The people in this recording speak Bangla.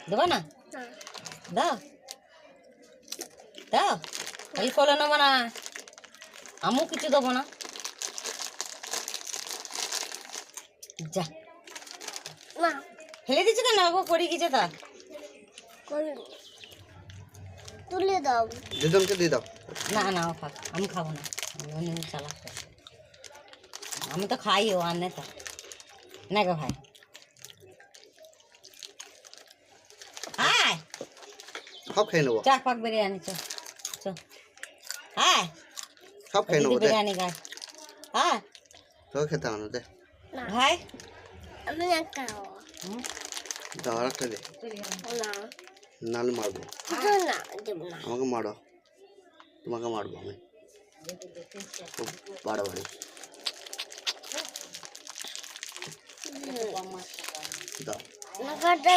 দেবো না? দাও দাও, এই ফলে নেবো না, আমিও কিছু দেবো না। যা ফেলে দিচ্ছ কেন? ও পড়ে গেছে তা তুলে দাও, দিদনকে দিয়ে দাও। না না, ও খাক, আমি খাবো না, আমি চালাক। আমি তো খাই, ও আনে তো না গো ভাই। আয় সব খেয়ে নেবো, চা পাক বিরিয়ানি, চ চ আয়, সব খেয়ে নেবো। দে বিরিয়ানি গায়। হ্যাঁ তোকে খেতে হবে না, দে ভাই, আমি একটা দাও, আর একটা দে, না নাহলে মারবো। না দেব না, আমাকে মারো, তোমাকে মারবো আমি, খুব বাড়াবাড়ি। দাও। না কাটা